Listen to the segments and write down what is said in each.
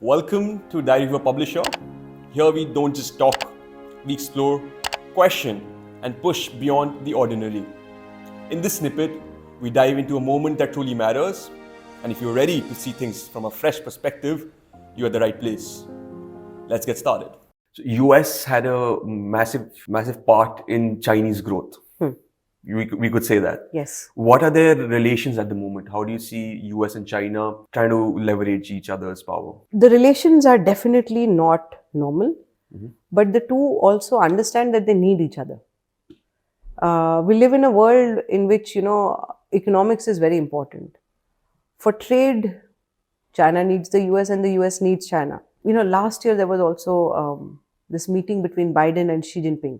Welcome to Diary of a Publisher. Here we don't just talk, we explore, question, and push beyond the ordinary. In this snippet, we dive into a moment that truly matters, and if you're ready to see things from a fresh perspective, you're at the right place. Let's get started. So US had a massive part in Chinese growth. We could say that. Yes. What are their relations at the moment? How do you see US and China trying to leverage each other's power? The relations are definitely not normal, but the two also understand that they need each other. We live in a world in which, economics is very important. For trade, China needs the US and the US needs China. Last year there was also this meeting between Biden and Xi Jinping.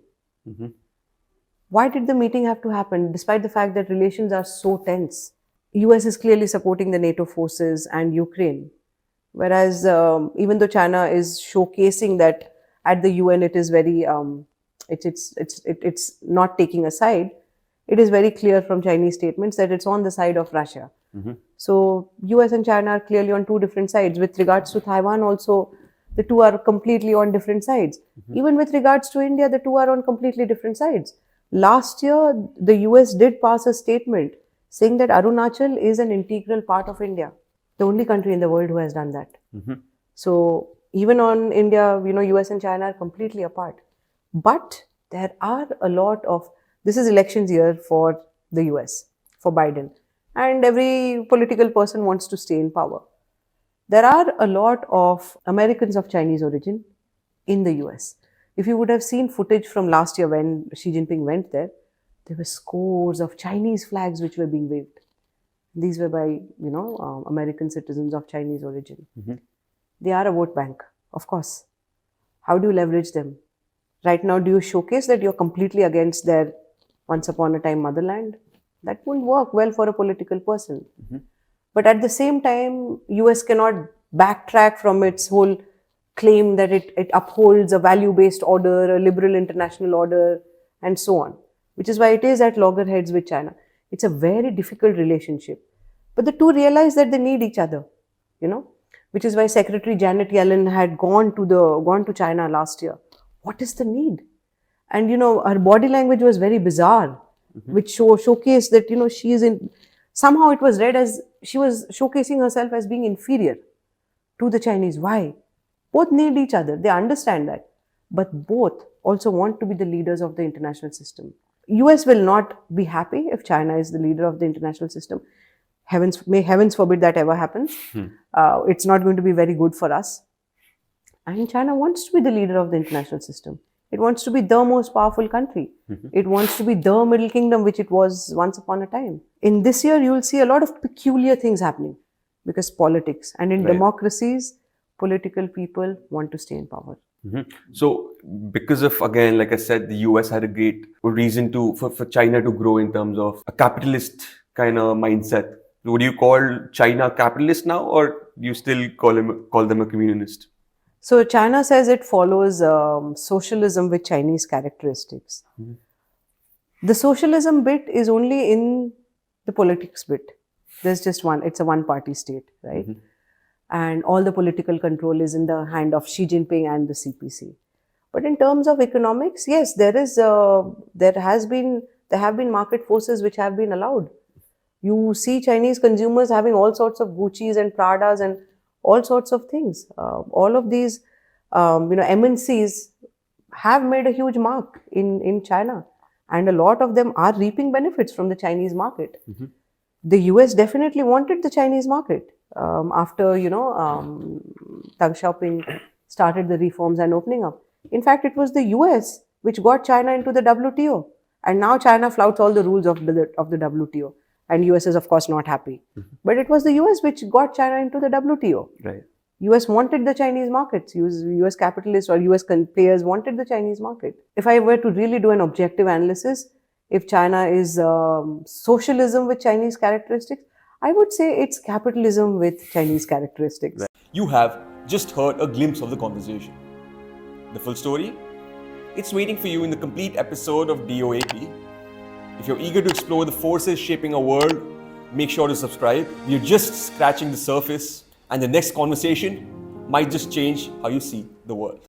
Why did the meeting have to happen despite the fact that relations are so tense? US is clearly supporting the NATO forces and Ukraine. Whereas even though China is showcasing that at the UN it is very, it's not taking a side, it is very clear from Chinese statements that it's on the side of Russia. So US and China are clearly on two different sides. With regards to Taiwan also, the two are completely on different sides. Even with regards to India, the two are on completely different sides. Last year, the US did pass a statement saying that Arunachal is an integral part of India, the only country in the world who has done that. So even on India, US and China are completely apart. But there are a lot of, this is elections year for the US, for Biden. And every political person wants to stay in power. There are a lot of Americans of Chinese origin in the US. If you would have seen footage from last year when Xi Jinping went there were scores of Chinese flags which were being waved. These were by, American citizens of Chinese origin. They are a vote bank, of course. How do you leverage them? Right now, do you showcase that you're completely against their once upon a time motherland? That won't work well for a political person. But at the same time, US cannot backtrack from its whole claim that it upholds a value-based order, a liberal international order, and so on, which is why it is at loggerheads with China. It's a very difficult relationship. But the two realize that they need each other, which is why Secretary Janet Yellen had gone to China last year. What is the need? And, her body language was very bizarre, which showcased that, she is in, somehow it was read as she was showcasing herself as being inferior to the Chinese. Why? Both need each other. They understand that. But both also want to be the leaders of the international system. US will not be happy if China is the leader of the international system. May heavens forbid that ever happens. It's not going to be very good for us. And China wants to be the leader of the international system. It wants to be the most powerful country. It wants to be the middle kingdom, which it was once upon a time. In this year, you will see a lot of peculiar things happening because politics. And in democracies, political people want to stay in power. So, because of, again, like I said, the US had a great reason for China to grow in terms of a capitalist kind of mindset. Would you call China capitalist now, or do you still call them a communist? So, China says it follows socialism with Chinese characteristics. The socialism bit is only in the politics bit. There's just one, it's a one-party state, right? And all the political control is in the hand of Xi Jinping and the CPC. But in terms of economics, yes, there have been market forces which have been allowed. You see Chinese consumers having all sorts of Gucci's and Pradas and all sorts of things. All of these, MNCs have made a huge mark in China, and a lot of them are reaping benefits from the Chinese market. The US definitely wanted the Chinese market. After, Deng Xiaoping started the reforms and opening up. In fact, it was the US which got China into the WTO. And now China flouts all the rules of the WTO. And US is, of course, not happy. But it was the US which got China into the WTO. Right. US wanted the Chinese markets. US capitalists or US players wanted the Chinese market. If I were to really do an objective analysis, if China is socialism with Chinese characteristics, I would say it's capitalism with Chinese characteristics. Right. You have just heard a glimpse of the conversation. The full story? It's waiting for you in the complete episode of DOAP. If you're eager to explore the forces shaping our world, make sure to subscribe. We're just scratching the surface, and the next conversation might just change how you see the world.